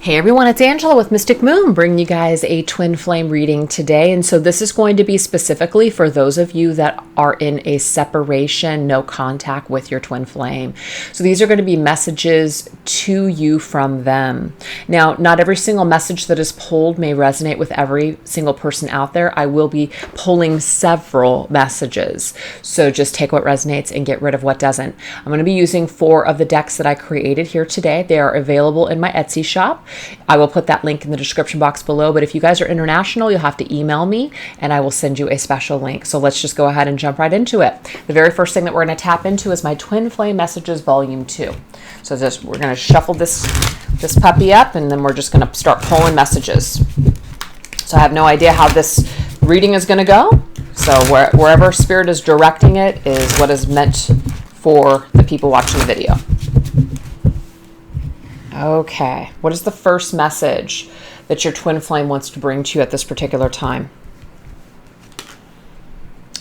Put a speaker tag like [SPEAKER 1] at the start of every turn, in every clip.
[SPEAKER 1] Hey everyone, it's Angela with Mystic Moon, bringing you guys a twin flame reading today. And so this is going to be specifically for those of you that are in a separation, no contact with your twin flame. So these are going to be messages to you from them. Now, not every single message that is pulled may resonate with every single person out there. I will be pulling several messages. So just take what resonates and get rid of what doesn't. I'm going to be using 4 of the decks that I created here today. They are available in my Etsy shop. I will put that link in the description box below, but if you guys are international, you'll have to email me and I will send you a special link. So let's just go ahead and jump right into it. The very first thing that we're going to tap into is my Twin Flame Messages Volume 2. So we're going to shuffle this puppy up, and then we're just going to start pulling messages. So I have no idea how this reading is going to go. So wherever Spirit is directing it is what is meant for the people watching the video. Okay, what is the first message that your twin flame wants to bring to you at this particular time?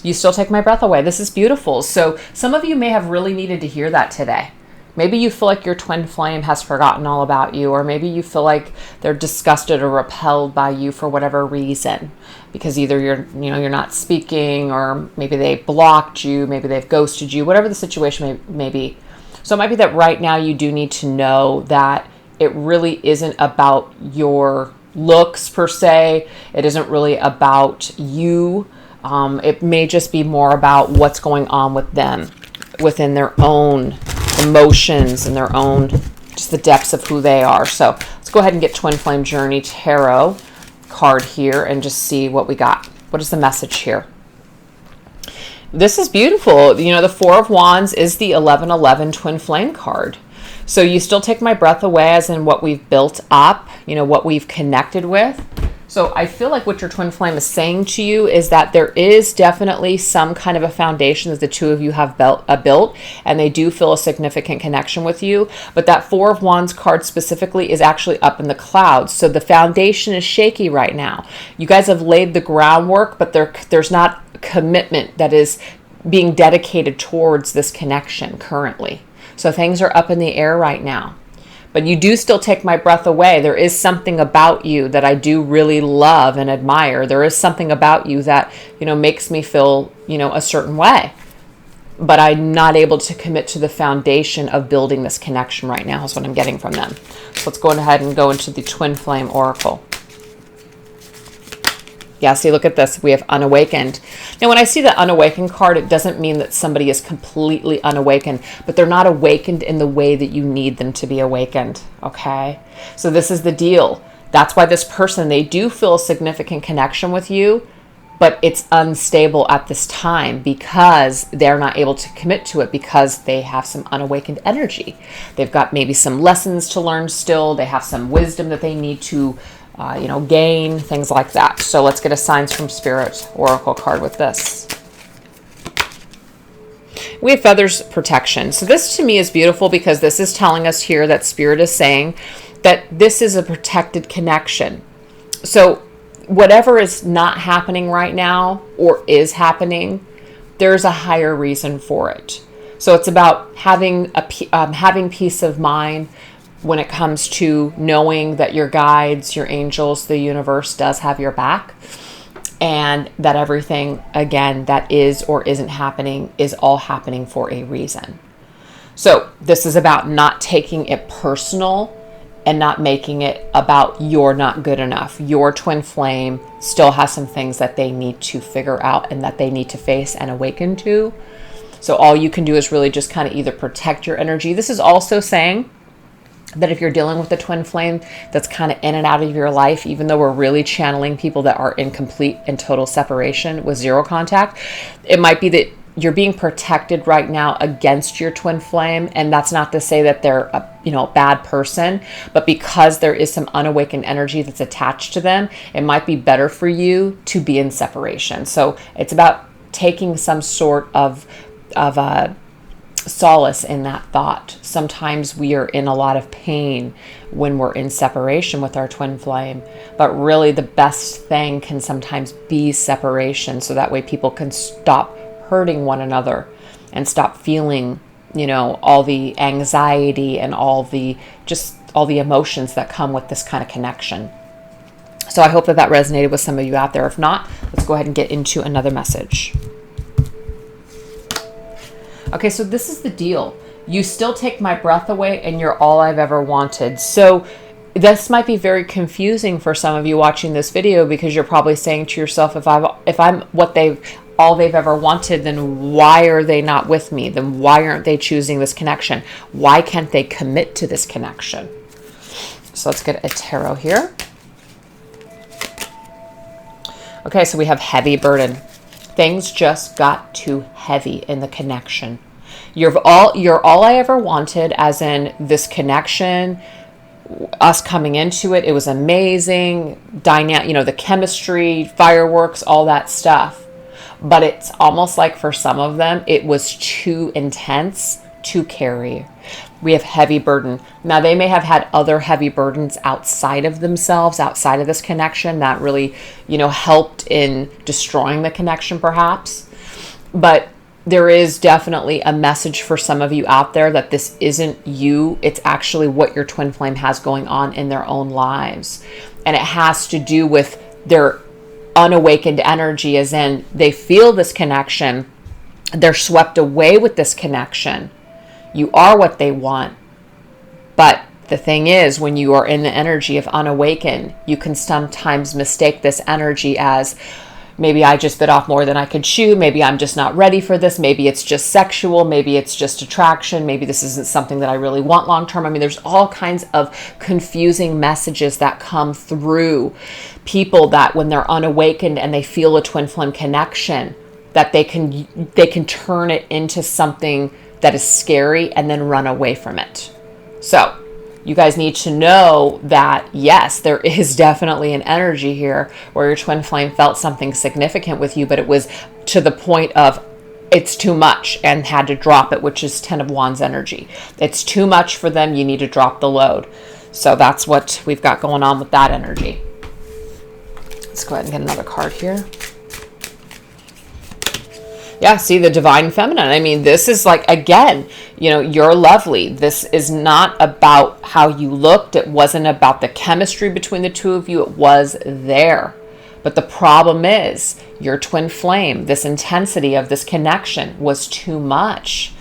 [SPEAKER 1] You still take my breath away. This is beautiful. So some of you may have really needed to hear that today. Maybe you feel like your twin flame has forgotten all about you, or maybe you feel like they're disgusted or repelled by you for whatever reason, because either you're not speaking, or maybe they blocked you, maybe they've ghosted you, whatever the situation may be. So it might be that right now you do need to know that it really isn't about your looks per se. It isn't really about you. It may just be more about what's going on with them within their own emotions and their own, just the depths of who they are. So let's go ahead and get Twin Flame Journey Tarot card here and just see what we got. What is the message here? This is beautiful. You know, the 4 of Wands is the 1111 Twin Flame card. So you still take my breath away, as in what we've built up, what we've connected with. So I feel like what your twin flame is saying to you is that there is definitely some kind of a foundation that the two of you have built, and they do feel a significant connection with you. But that 4 of Wands card specifically is actually up in the clouds. So the foundation is shaky right now. You guys have laid the groundwork, but there's not commitment that is being dedicated towards this connection currently. So things are up in the air right now. But you do still take my breath away. There is something about you that I do really love and admire. There is something about you that, makes me feel, a certain way. But I'm not able to commit to the foundation of building this connection right now, is what I'm getting from them. So let's go ahead and go into the Twin Flame Oracle. Yeah, see, look at this. We have unawakened. Now, when I see the unawakened card, it doesn't mean that somebody is completely unawakened, but they're not awakened in the way that you need them to be awakened, okay? So this is the deal. That's why this person, they do feel a significant connection with you, but it's unstable at this time because they're not able to commit to it because they have some unawakened energy. They've got maybe some lessons to learn still. They have some wisdom that they need to gain, things like that. So let's get a Signs from Spirit Oracle card with this. We have Feathers Protection. So this to me is beautiful because this is telling us here that Spirit is saying that this is a protected connection. So whatever is not happening right now or is happening, there's a higher reason for it. So it's about having peace of mind when it comes to knowing that your guides, your angels, the universe does have your back, and that everything, again, that is or isn't happening is all happening for a reason. So this is about not taking it personal and not making it about you're not good enough. Your twin flame still has some things that they need to figure out and that they need to face and awaken to. So all you can do is really just kind of either protect your energy. This is also saying that if you're dealing with a twin flame that's kind of in and out of your life, even though we're really channeling people that are in complete and total separation with 0 contact, it might be that you're being protected right now against your twin flame. And that's not to say that they're a bad person, but because there is some unawakened energy that's attached to them, it might be better for you to be in separation. So it's about taking some sort of solace in that thought. Sometimes we are in a lot of pain when we're in separation with our twin flame, but really the best thing can sometimes be separation, so that way people can stop hurting one another and stop feeling all the anxiety and all the just all the emotions that come with this kind of connection. So I hope that resonated with some of you out there. If not, let's go ahead and get into another message. Okay, so this is the deal. You still take my breath away and you're all I've ever wanted. So this might be very confusing for some of you watching this video, because you're probably saying to yourself, if I'm all they've ever wanted, then why are they not with me? Then why aren't they choosing this connection? Why can't they commit to this connection? So let's get a tarot here. Okay, so we have heavy burden. Things just got too heavy in the connection. You're all I ever wanted, as in this connection, us coming into it. It was amazing, dynamic, the chemistry, fireworks, all that stuff. But it's almost like for some of them, it was too intense to carry. We have heavy burden. Now, they may have had other heavy burdens outside of themselves, outside of this connection that really, helped in destroying the connection perhaps. But there is definitely a message for some of you out there that this isn't you. It's actually what your twin flame has going on in their own lives. And it has to do with their unawakened energy, as in they feel this connection. They're swept away with this connection. You are what they want. But the thing is, when you are in the energy of unawakened, you can sometimes mistake this energy as, maybe I just bit off more than I could chew. Maybe I'm just not ready for this. Maybe it's just sexual. Maybe it's just attraction. Maybe this isn't something that I really want long term. I mean, there's all kinds of confusing messages that come through people that when they're unawakened and they feel a twin flame connection, that they can turn it into something that is scary and then run away from it. So you guys need to know that, yes, there is definitely an energy here where your twin flame felt something significant with you, but it was to the point of it's too much and had to drop it, which is 10 of Wands energy. It's too much for them. You need to drop the load. So that's what we've got going on with that energy. Let's go ahead and get another card here. Yeah, see, the divine feminine. I mean, this is like, again, you're lovely. This is not about how you looked. It wasn't about the chemistry between the two of you. It was there. But the problem is your twin flame, this intensity of this connection was too much.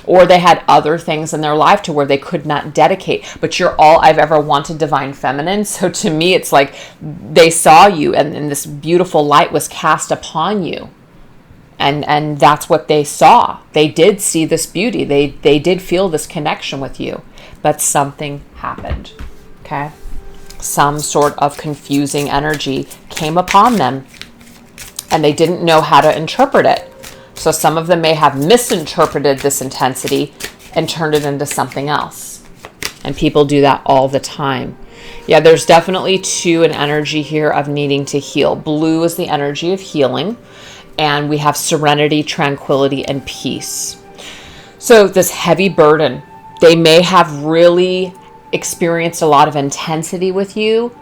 [SPEAKER 1] Or they had other things in their life to where they could not dedicate. But you're all I've ever wanted, divine feminine. So to me, it's like they saw you and this beautiful light was cast upon you. And that's what they saw. They did see this beauty. They did feel this connection with you. But something happened. Okay? Some sort of confusing energy came upon them. And they didn't know how to interpret it. So some of them may have misinterpreted this intensity and turned it into something else. And people do that all the time. Yeah, there's definitely an energy here of needing to heal. Blue is the energy of healing. And we have serenity, tranquility, and peace. So this heavy burden, they may have really experienced a lot of intensity with you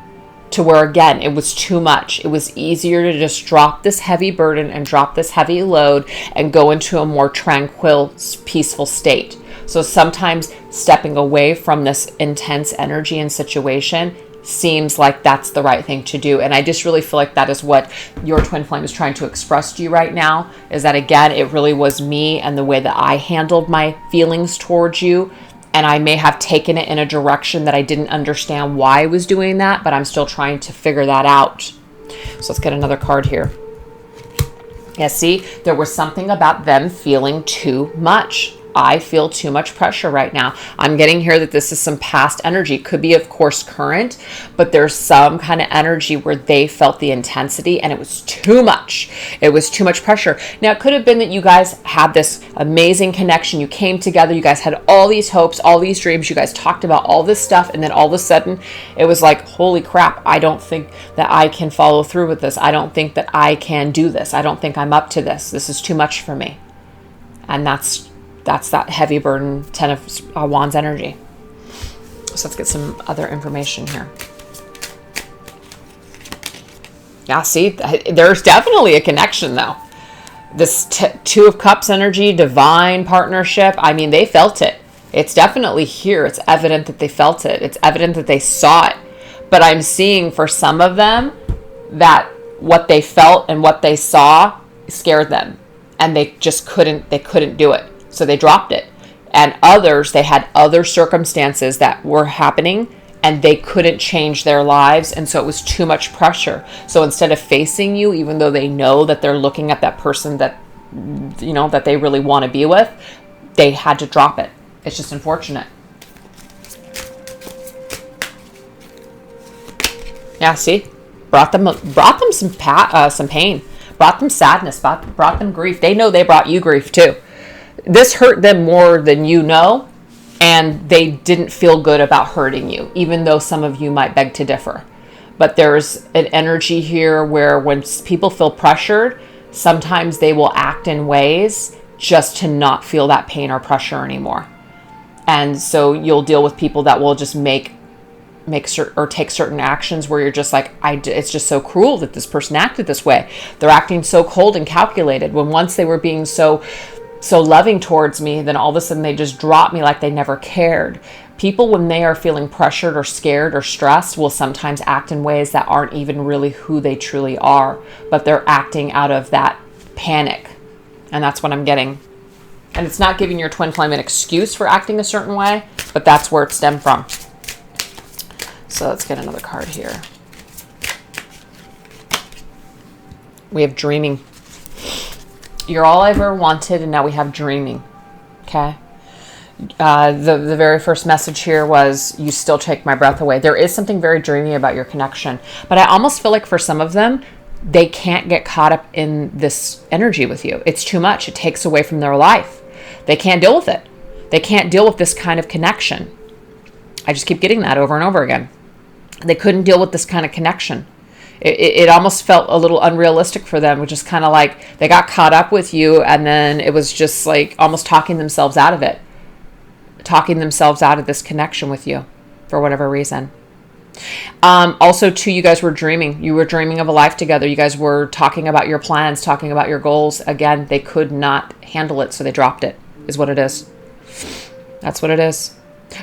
[SPEAKER 1] to where, again, it was too much. It was easier to just drop this heavy burden and drop this heavy load and go into a more tranquil, peaceful state. So sometimes stepping away from this intense energy and situation seems like that's the right thing to do. And I just really feel like that is what your twin flame is trying to express to you right now, is that, again, it really was me and the way that I handled my feelings towards you. And I may have taken it in a direction that I didn't understand why I was doing that, but I'm still trying to figure that out. So let's get another card here. Yeah, see, there was something about them feeling too much. I feel too much pressure right now. I'm getting here that this is some past energy. Could be, of course, current, but there's some kind of energy where they felt the intensity and it was too much. It was too much pressure. Now, it could have been that you guys had this amazing connection. You came together. You guys had all these hopes, all these dreams. You guys talked about all this stuff. And then all of a sudden it was like, holy crap, I don't think that I can follow through with this. I don't think that I can do this. I don't think I'm up to this. This is too much for me. And that's that heavy burden, 10 of Wands energy. So let's get some other information here. Yeah, see, there's definitely a connection though. This 2 of Cups energy, divine partnership. I mean, they felt it. It's definitely here. It's evident that they felt it. It's evident that they saw it. But I'm seeing for some of them that what they felt and what they saw scared them, and they just couldn't do it. So they dropped it. And others, they had other circumstances that were happening and they couldn't change their lives, and so it was too much pressure. So instead of facing you, even though they know that they're looking at that person that that they really want to be with, they had to drop it. It's just unfortunate. Yeah, see? Brought them some pain. Brought them sadness, brought them grief. They know they brought you grief too. This hurt them more than you know, and they didn't feel good about hurting you, even though some of you might beg to differ. But there's an energy here where when people feel pressured, sometimes they will act in ways just to not feel that pain or pressure anymore. And so you'll deal with people that will just make or take certain actions where you're just like, it's just so cruel that this person acted this way. They're acting so cold and calculated when once they were being so loving towards me, then all of a sudden they just drop me like they never cared. People, when they are feeling pressured or scared or stressed, will sometimes act in ways that aren't even really who they truly are, but they're acting out of that panic. And that's what I'm getting. And it's not giving your twin flame an excuse for acting a certain way, but that's where it stemmed from. So let's get another card here. We have dreaming. You're all I ever wanted, and now we have dreaming. Okay? The very first message here was, you still take my breath away. There is something very dreamy about your connection. But I almost feel like for some of them, they can't get caught up in this energy with you. It's too much. It takes away from their life. They can't deal with it. They can't deal with this kind of connection. I just keep getting that over and over again. They couldn't deal with this kind of connection. It almost felt a little unrealistic for them, which is kind of like they got caught up with you, and then it was just like almost talking themselves out of it. Talking themselves out of this connection with you for whatever reason. Also, too, you guys were dreaming. You were dreaming of a life together. You guys were talking about your plans, talking about your goals. Again, they could not handle it, so they dropped it, is what it is. That's what it is.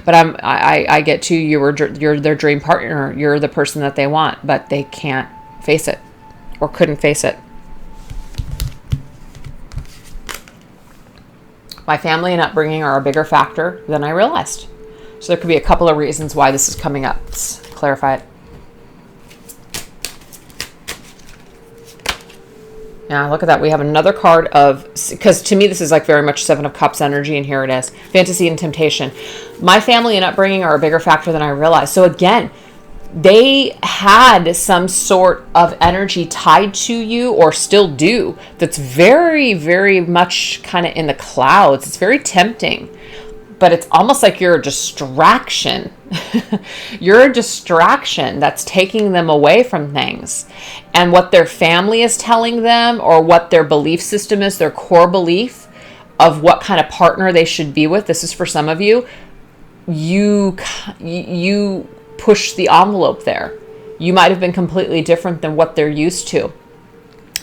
[SPEAKER 1] But I get to you're their dream partner. You're the person that they want, but they can't face it or couldn't face it. My family and upbringing are a bigger factor than I realized. So there could be a couple of reasons why this is coming up. Let's clarify it. Yeah, look at that. We have another card of, because to me this is like very much Seven of Cups energy, and here it is. Fantasy and temptation. My family and upbringing are a bigger factor than I realized. So again, they had some sort of energy tied to you, or still do, that's very, very much kind of in the clouds. It's very tempting, but it's almost like you're a distraction. You're a distraction that's taking them away from things. And what their family is telling them, or what their belief system is, their core belief of what kind of partner they should be with, this is for some of you, you push the envelope there. You might have been completely different than what they're used to.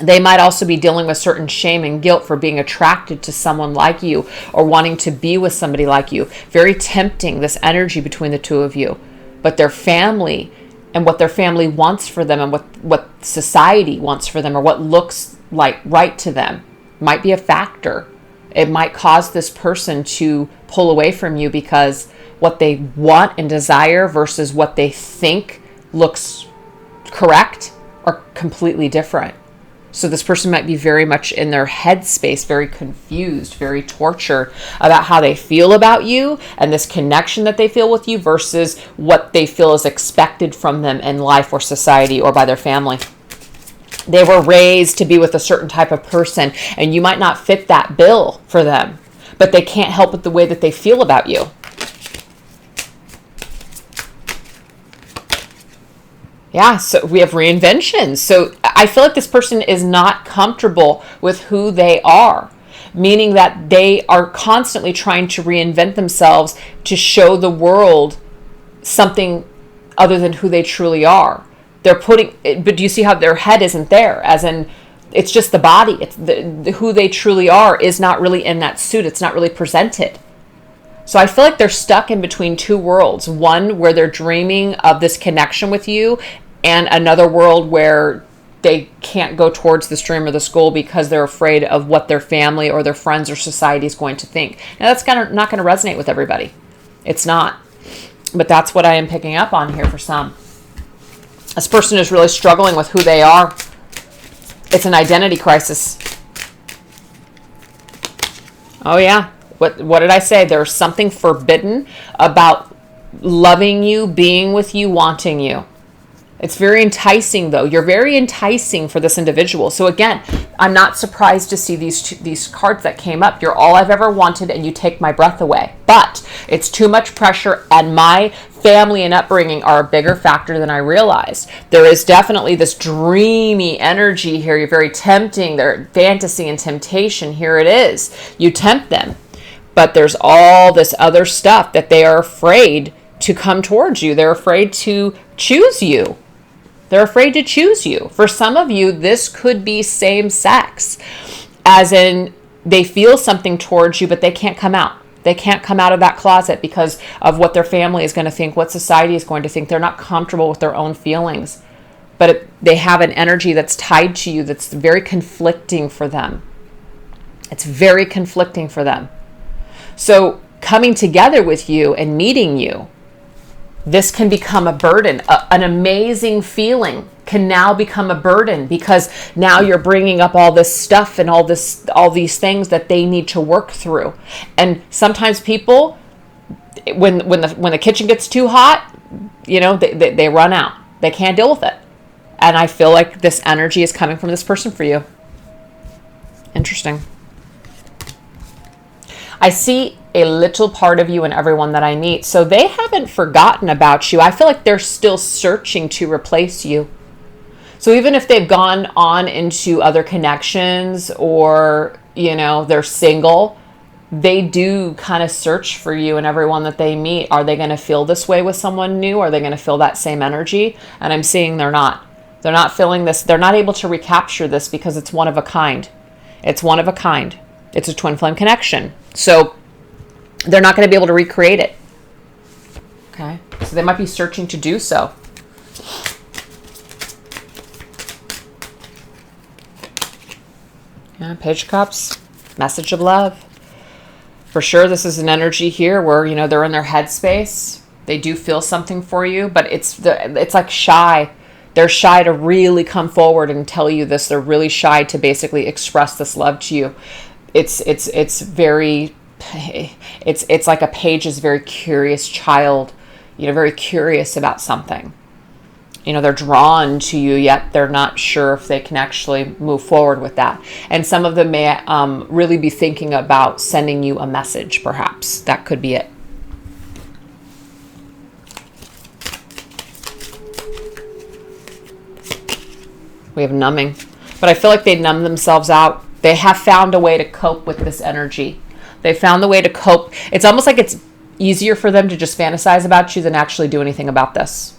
[SPEAKER 1] They might also be dealing with certain shame and guilt for being attracted to someone like you, or wanting to be with somebody like you. Very tempting, this energy between the two of you. But their family, and what their family wants for them, and what society wants for them, or what looks like right to them, might be a factor. It might cause this person to pull away from you because what they want and desire versus what they think looks correct are completely different. So this person might be very much in their head space, very confused, very tortured about how they feel about you and this connection that they feel with you versus what they feel is expected from them in life or society or by their family. They were raised to be with a certain type of person, and you might not fit that bill for them, but they can't help with the way that they feel about you. Yeah, so we have reinvention. So I feel like this person is not comfortable with who they are, meaning that they are constantly trying to reinvent themselves to show the world something other than who they truly are. They're putting, but do you see how their head isn't there? As in, it's just the body. It's who they truly are is not really in that suit. It's not really presented. So I feel like they're stuck in between two worlds. One where they're dreaming of this connection with you, and another world where they can't go towards this dream or this goal because they're afraid of what their family or their friends or society is going to think. Now that's kind of not going to resonate with everybody. It's not. But that's what I am picking up on here for some. This person is really struggling with who they are. It's an identity crisis. Oh yeah. What did I say? There's something forbidden about loving you, being with you, wanting you. It's very enticing, though. You're very enticing for this individual. So again, I'm not surprised to see these cards that came up. You're all I've ever wanted, and you take my breath away. But it's too much pressure, and my family and upbringing are a bigger factor than I realized. There is definitely this dreamy energy here. You're very tempting. Their fantasy and temptation. Here it is. You tempt them. But there's all this other stuff that they are afraid to come towards you. They're afraid to choose you. They're afraid to choose you. For some of you, this could be same sex, as in they feel something towards you, but they can't come out. They can't come out of that closet because of what their family is going to think, what society is going to think. They're not comfortable with their own feelings, but they have an energy that's tied to you that's very conflicting for them. It's very conflicting for them. So coming together with you and meeting you, this can become a burden. An amazing feeling can now become a burden because now you're bringing up all this stuff and all these things that they need to work through. And sometimes people, when the kitchen gets too hot, they run out. They can't deal with it. And I feel like this energy is coming from this person for you. Interesting. I see a little part of you in everyone that I meet. So they haven't forgotten about you. I feel like they're still searching to replace you. So even if they've gone on into other connections or, they're single, they do kind of search for you and everyone that they meet. Are they going to feel this way with someone new? Are they going to feel that same energy? And I'm seeing they're not. They're not feeling this. They're not able to recapture this because it's one of a kind. It's one of a kind. It's a twin flame connection. So they're not going to be able to recreate it. Okay. So they might be searching to do so. Yeah, Page of Cups, message of love. For sure, this is an energy here where, they're in their headspace. They do feel something for you, but it's like shy. They're shy to really come forward and tell you this. They're really shy to basically express this love to you. It's like a page is very curious child, very curious about something. They're drawn to you, yet they're not sure if they can actually move forward with that. And some of them may really be thinking about sending you a message, perhaps. That could be it. We have numbing. But I feel like they numb themselves out. They have found a way to cope with this energy. They found the way to cope. It's almost like it's easier for them to just fantasize about you than actually do anything about this.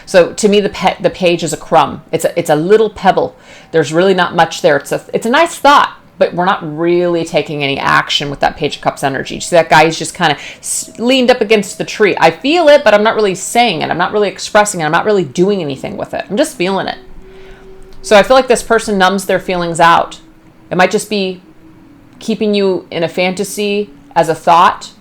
[SPEAKER 1] So to me, the page is a crumb. It's a little pebble. There's really not much there. It's a nice thought, but we're not really taking any action with that Page of Cups energy. You see that guy is just kind of leaned up against the tree. I feel it, but I'm not really saying it. I'm not really expressing it. I'm not really doing anything with it. I'm just feeling it. So I feel like this person numbs their feelings out. It might just be keeping you in a fantasy as a thought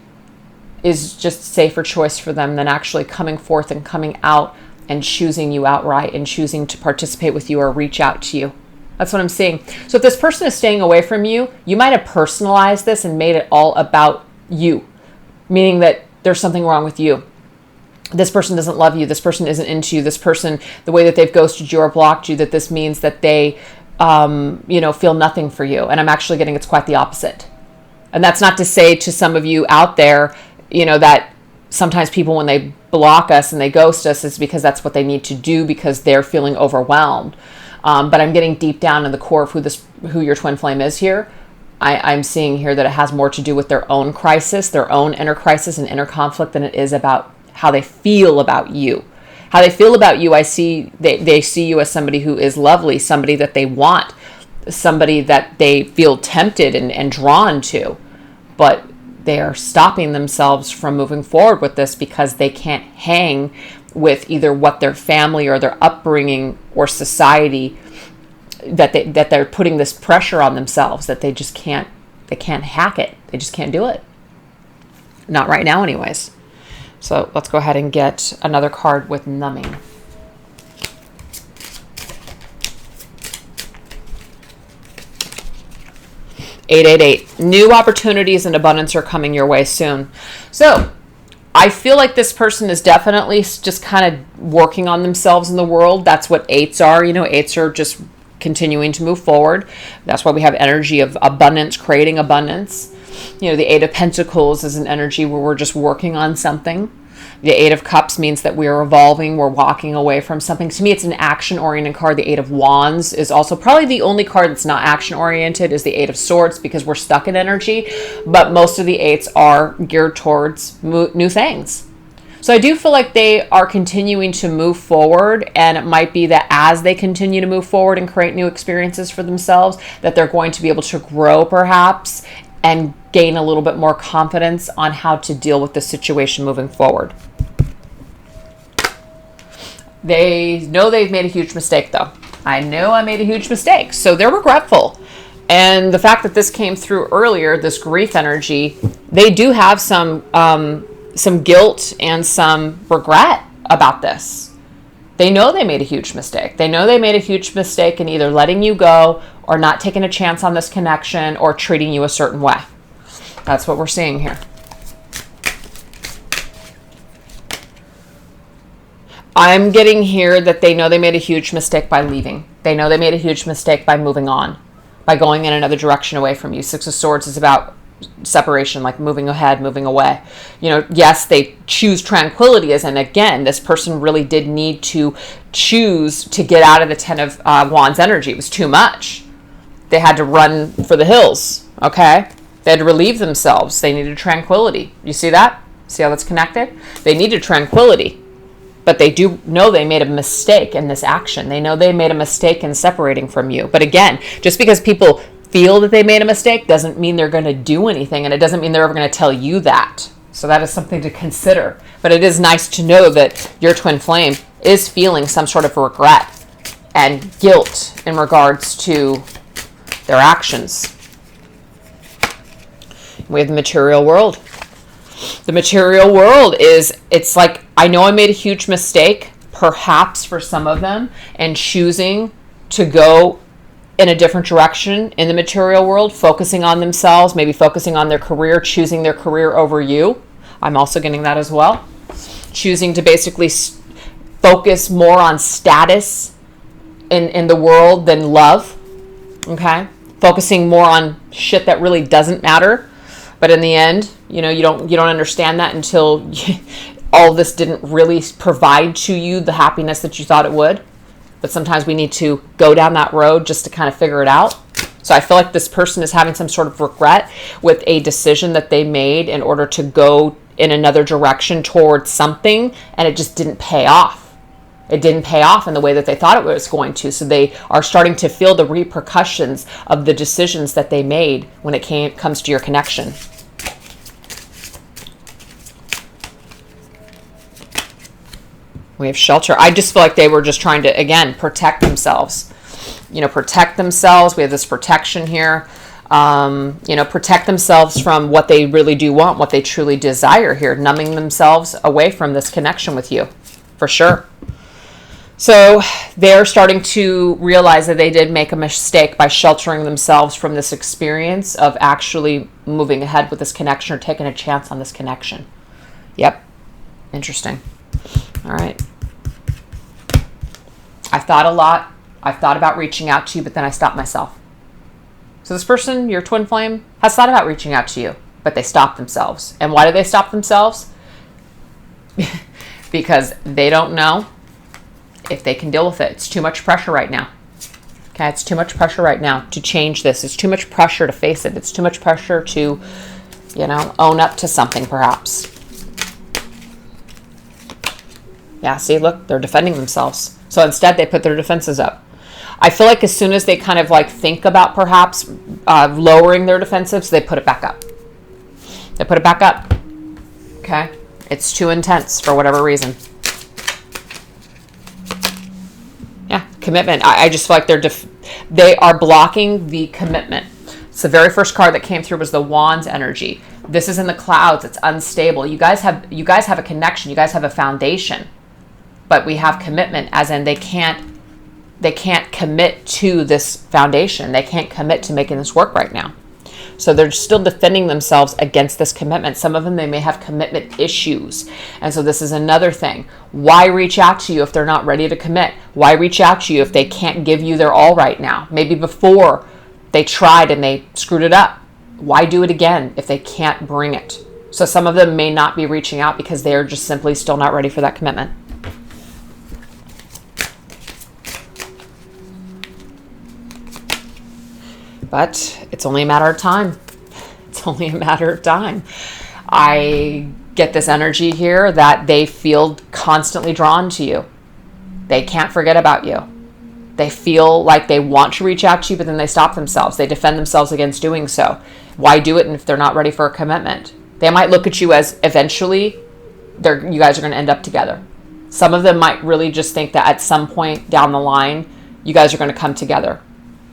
[SPEAKER 1] is just a safer choice for them than actually coming forth and coming out and choosing you outright and choosing to participate with you or reach out to you. That's what I'm seeing. So if this person is staying away from you, you might have personalized this and made it all about you, meaning that there's something wrong with you. This person doesn't love you. This person isn't into you. This person, the way that they've ghosted you or blocked you, that this means that they feel nothing for you. And I'm actually getting it's quite the opposite. And that's not to say to some of you out there, that sometimes people, when they block us and they ghost us, is because that's what they need to do because they're feeling overwhelmed. But I'm getting deep down in the core of who your twin flame is here. I'm seeing here that it has more to do with their own crisis, their own inner crisis and inner conflict than it is about how they feel about you. How they feel about you, I see they see you as somebody who is lovely, somebody that they want, somebody that they feel tempted and drawn to. But they are stopping themselves from moving forward with this because they can't hang with either what their family or their upbringing or society, that they're putting this pressure on themselves that they just can't hack it. They just can't do it. Not right now anyways. So let's go ahead and get another card with numbing. $888. New opportunities and abundance are coming your way soon. So I feel like this person is definitely just kind of working on themselves in the world. That's what eights are. You know, eights are just continuing to move forward. That's why we have energy of abundance, creating abundance. You know, the Eight of Pentacles is an energy where we're just working on something. The Eight of Cups means that we are evolving, we're walking away from something. To me, it's an action-oriented card. The Eight of Wands is also probably the only card that's not action-oriented is the Eight of Swords, because we're stuck in energy. But most of the eights are geared towards new things. So I do feel like they are continuing to move forward, and it might be that as they continue to move forward and create new experiences for themselves, that they're going to be able to grow perhaps and gain a little bit more confidence on how to deal with the situation moving forward. They know they've made a huge mistake, though. I know I made a huge mistake. So they're regretful. And the fact that this came through earlier, this grief energy, they do have some guilt and some regret about this. They know they made a huge mistake. They know they made a huge mistake in either letting you go or not taking a chance on this connection or treating you a certain way. That's what we're seeing here. I'm getting here that they know they made a huge mistake by leaving. They know they made a huge mistake by moving on, by going in another direction away from you. Six of Swords is about separation, like moving ahead, moving away. You know, yes, they choose tranquility, as in, again, this person really did need to choose to get out of the Ten of Wands energy. It was too much. They had to run for the hills, okay? They had to relieve themselves. They needed tranquility. You see that? See how that's connected? They needed tranquility, but they do know they made a mistake in this action. They know they made a mistake in separating from you. But again, just because people feel that they made a mistake doesn't mean they're going to do anything, and it doesn't mean they're ever going to tell you that. So that is something to consider. But it is nice to know that your twin flame is feeling some sort of regret and guilt in regards to their actions. We have the material world. The material world is, it's like, I know I made a huge mistake, perhaps for some of them, and choosing to go in a different direction in the material world, focusing on themselves, maybe focusing on their career, choosing their career over you. I'm also getting that as well. Choosing to basically focus more on status in the world than love, okay? Focusing more on shit that really doesn't matter. But in the end, you know, you don't understand that until all this didn't really provide to you the happiness that you thought it would. But sometimes we need to go down that road just to kind of figure it out. So I feel like this person is having some sort of regret with a decision that they made in order to go in another direction towards something, and it just didn't pay off. It didn't pay off in the way that they thought it was going to. So they are starting to feel the repercussions of the decisions that they made when it comes to your connection. We have shelter. I just feel like they were just trying to, again, protect themselves. You know, protect themselves. We have this protection here. You know, protect themselves from what they really do want, what they truly desire here, numbing themselves away from this connection with you, for sure. So they're starting to realize that they did make a mistake by sheltering themselves from this experience of actually moving ahead with this connection or taking a chance on this connection. Yep. Interesting. All right. I've thought a lot. I've thought about reaching out to you, but then I stopped myself. So this person, your twin flame, has thought about reaching out to you, but they stopped themselves. And why do they stop themselves? Because they don't know if they can deal with it. It's too much pressure right now. Okay, it's too much pressure right now to change this. It's too much pressure to face it. It's too much pressure to, you know, own up to something perhaps. Yeah, see, look, they're defending themselves. So instead, they put their defenses up. I feel like as soon as they kind of like think about perhaps lowering their defensives, they put it back up. They put it back up. Okay? It's too intense for whatever reason. Yeah, commitment. I just feel like they are blocking the commitment. So the very first card that came through was the Wands energy. This is in the clouds. It's unstable. You guys have a connection. You guys have a foundation. But we have commitment, as in they can't commit to this foundation. They can't commit to making this work right now. So they're still defending themselves against this commitment. Some of them, they may have commitment issues. And so this is another thing. Why reach out to you if they're not ready to commit? Why reach out to you if they can't give you their all right now? Maybe before they tried and they screwed it up. Why do it again if they can't bring it? So some of them may not be reaching out because they're just simply still not ready for that commitment. But it's only a matter of time. It's only a matter of time. I get this energy here that they feel constantly drawn to you. They can't forget about you. They feel like they want to reach out to you, but then they stop themselves. They defend themselves against doing so. Why do it if they're not ready for a commitment? They might look at you as eventually you guys are going to end up together. Some of them might really just think that at some point down the line, you guys are going to come together.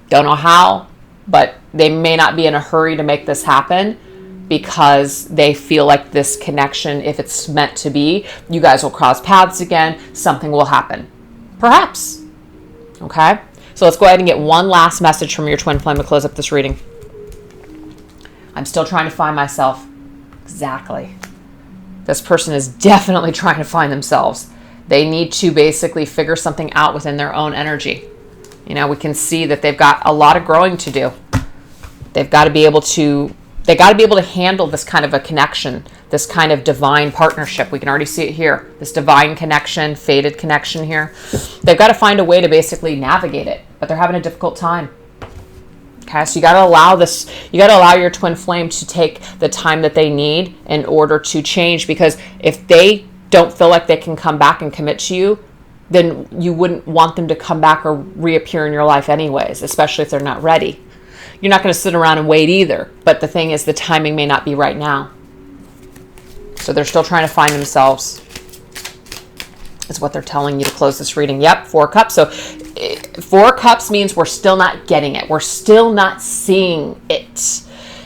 [SPEAKER 1] Don't know how, but they may not be in a hurry to make this happen because they feel like this connection, if it's meant to be, you guys will cross paths again, something will happen. Perhaps. Okay? So let's go ahead and get one last message from your twin flame to close up this reading. I'm still trying to find myself. Exactly. This person is definitely trying to find themselves. They need to basically figure something out within their own energy. You know, we can see that they've got a lot of growing to do. They've got to be able to handle this kind of a connection, this kind of divine partnership. We can already see it here. This divine connection, fated connection here. They've got to find a way to basically navigate it, but they're having a difficult time. Okay, so you got to allow your twin flame to take the time that they need in order to change, because if they don't feel like they can come back and commit to you, then you wouldn't want them to come back or reappear in your life anyways, especially if they're not ready. You're not going to sit around and wait either. But the thing is, the timing may not be right now. So they're still trying to find themselves, is what they're telling you to close this reading. Yep, 4 cups. So 4 cups means we're still not getting it. We're still not seeing it.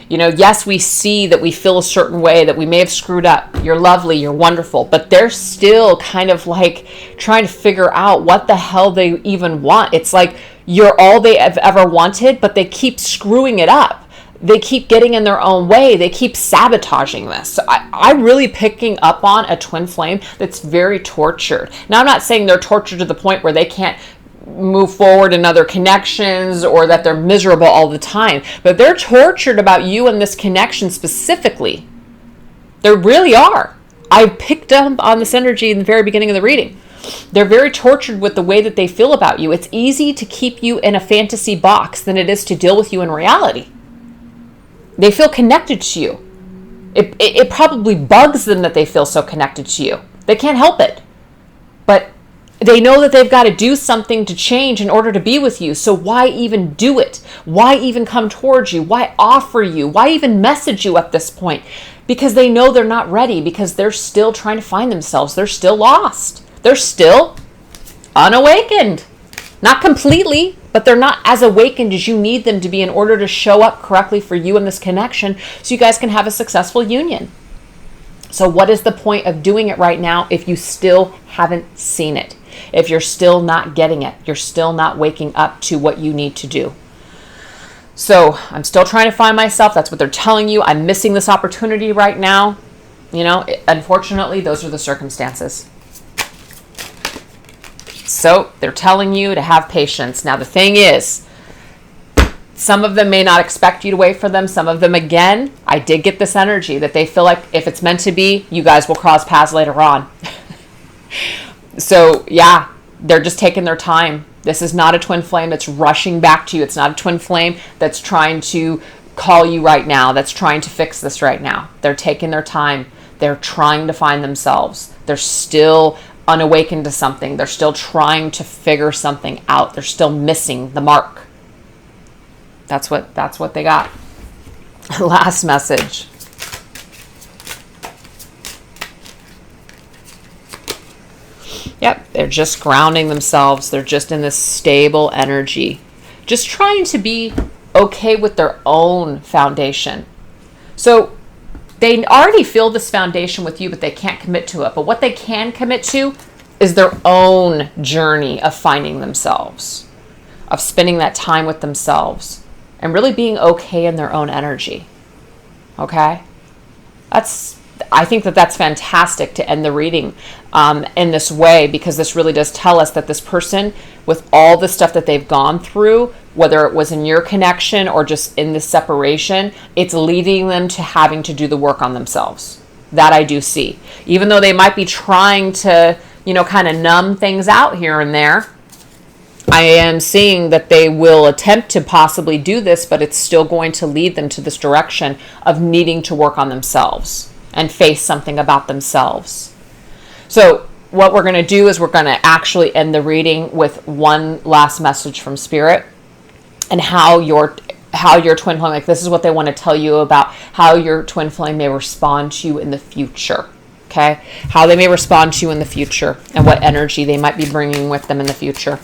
[SPEAKER 1] You know, yes, we see that we feel a certain way, that we may have screwed up. You're lovely, you're wonderful, but they're still kind of like trying to figure out what the hell they even want. It's like you're all they have ever wanted, but they keep screwing it up. They keep getting in their own way. They keep sabotaging this. So I'm really picking up on a twin flame that's very tortured. Now, I'm not saying they're tortured to the point where they can't move forward in other connections or that they're miserable all the time, but they're tortured about you and this connection specifically. They really are. I picked up on this energy in the very beginning of the reading. They're very tortured with the way that they feel about you. It's easy to keep you in a fantasy box than it is to deal with you in reality. They feel connected to you. It probably bugs them that they feel so connected to you. They can't help it. But they know that they've got to do something to change in order to be with you. So why even do it? Why even come towards you? Why offer you? Why even message you at this point? Because they know they're not ready, because they're still trying to find themselves. They're still lost. They're still unawakened. Not completely, but they're not as awakened as you need them to be in order to show up correctly for you in this connection so you guys can have a successful union. So what is the point of doing it right now if you still haven't seen it? If you're still not getting it, you're still not waking up to what you need to do. So I'm still trying to find myself. That's what they're telling you. I'm missing this opportunity right now. You know, unfortunately, those are the circumstances. So they're telling you to have patience. Now, the thing is, some of them may not expect you to wait for them. Some of them, again, I did get this energy that they feel like if it's meant to be, you guys will cross paths later on. So, yeah, they're just taking their time. This is not a twin flame that's rushing back to you. It's not a twin flame that's trying to call you right now, that's trying to fix this right now. They're taking their time. They're trying to find themselves. They're still unawakened to something. They're still trying to figure something out. They're still missing the mark. That's what they got. Last message. Yep, they're just grounding themselves. They're just in this stable energy, just trying to be okay with their own foundation. So they already feel this foundation with you, but they can't commit to it. But what they can commit to is their own journey of finding themselves, of spending that time with themselves, and really being okay in their own energy. Okay? I think that's fantastic to end the reading in this way, because this really does tell us that this person, with all the stuff that they've gone through, whether it was in your connection or just in this separation, it's leading them to having to do the work on themselves. That I do see. Even though they might be trying to, kind of numb things out here and there, I am seeing that they will attempt to possibly do this, but it's still going to lead them to this direction of needing to work on themselves and face something about themselves. So what we're going to do is we're going to actually end the reading with one last message from Spirit, and how your twin flame, like this is what they want to tell you about how your twin flame may respond to you in the future. Okay? How they may respond to you in the future, and what energy they might be bringing with them in the future.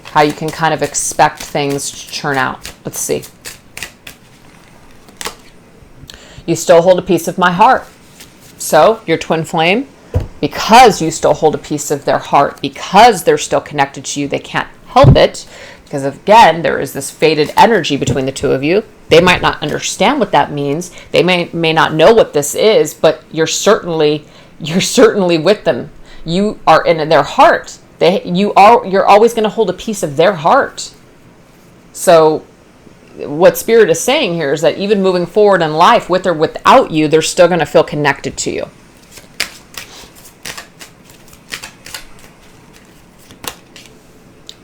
[SPEAKER 1] How you can kind of expect things to turn out. Let's see. You still hold a piece of my heart. So your twin flame, because you still hold a piece of their heart, because they're still connected to you, they can't help it, because again, there is this faded energy between the two of you. They might not understand what that means. They may not know what this is, but you're certainly with them. You are in their heart. You're always going to hold a piece of their heart. So what Spirit is saying here is that even moving forward in life, with or without you, they're still going to feel connected to you.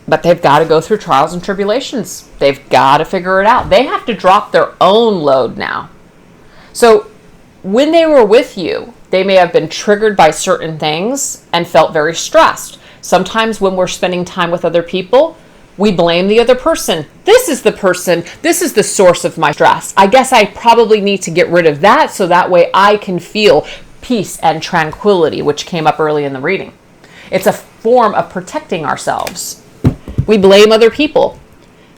[SPEAKER 1] But they've got to go through trials and tribulations. They've got to figure it out. They have to drop their own load now. So when they were with you, they may have been triggered by certain things and felt very stressed. Sometimes when we're spending time with other people, we blame the other person. This is the source of my stress. I guess I probably need to get rid of that so that way I can feel peace and tranquility, which came up early in the reading. It's a form of protecting ourselves. We blame other people.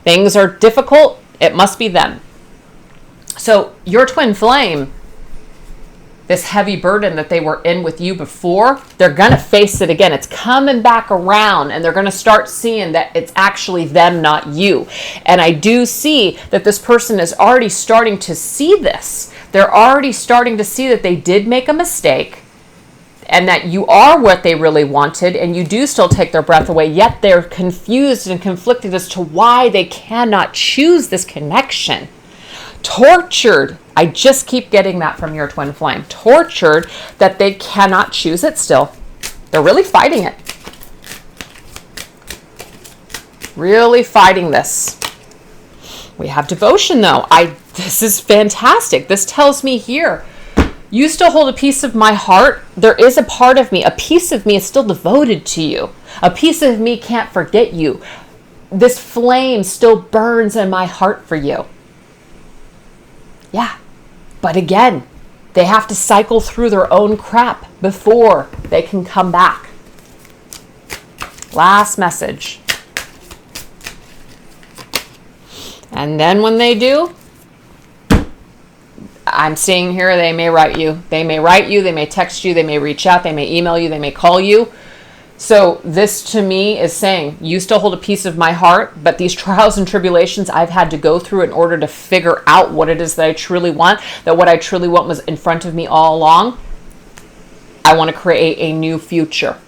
[SPEAKER 1] Things are difficult, it must be them. So your twin flame, this heavy burden that they were in with you before, they're going to face it again. It's coming back around, and they're going to start seeing that it's actually them, not you. And I do see that this person is already starting to see this. They're already starting to see that they did make a mistake, and that you are what they really wanted, and you do still take their breath away, yet they're confused and conflicted as to why they cannot choose this connection. Tortured. I just keep getting that from your twin flame. Tortured that they cannot choose it still. They're really fighting it. Really fighting this. We have devotion though. This is fantastic. This tells me here, you still hold a piece of my heart. There is a part of me, a piece of me is still devoted to you. A piece of me can't forget you. This flame still burns in my heart for you. Yeah, but again, they have to cycle through their own crap before they can come back. Last message. And then when they do, I'm seeing here they may write you. They may write you, they may text you, they may reach out, they may email you, they may call you. So this to me is saying, you still hold a piece of my heart, but these trials and tribulations I've had to go through in order to figure out what it is that I truly want, that what I truly want was in front of me all along. I want to create a new future.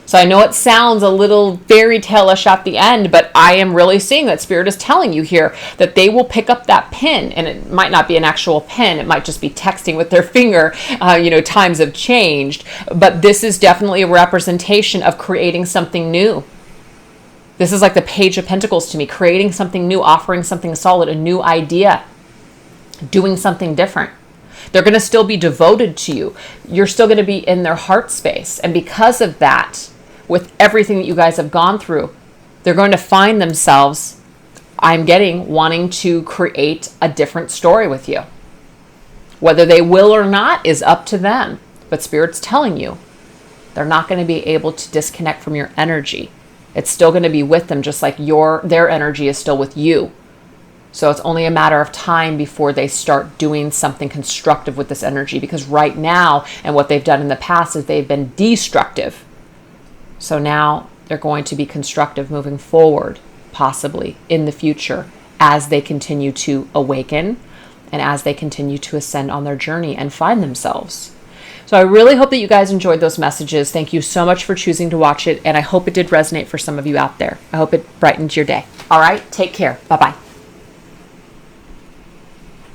[SPEAKER 1] So I know it sounds a little fairy tale-ish at the end, but I am really seeing that Spirit is telling you here that they will pick up that pen, and it might not be an actual pen. It might just be texting with their finger. Times have changed, but this is definitely a representation of creating something new. This is like the Page of Pentacles to me, creating something new, offering something solid, a new idea, doing something different. They're going to still be devoted to you. You're still going to be in their heart space. And because of that, with everything that you guys have gone through, they're going to find themselves, wanting to create a different story with you. Whether they will or not is up to them. But Spirit's telling you, They're not going to be able to disconnect from your energy. It's still going to be with them, just like their energy is still with you. So it's only a matter of time before they start doing something constructive with this energy, because right now, and what they've done in the past, is they've been destructive. So now they're going to be constructive moving forward, possibly in the future, as they continue to awaken and as they continue to ascend on their journey and find themselves. So I really hope that you guys enjoyed those messages. Thank you so much for choosing to watch it, and I hope it did resonate for some of you out there. I hope it brightened your day. All right, take care. Bye-bye.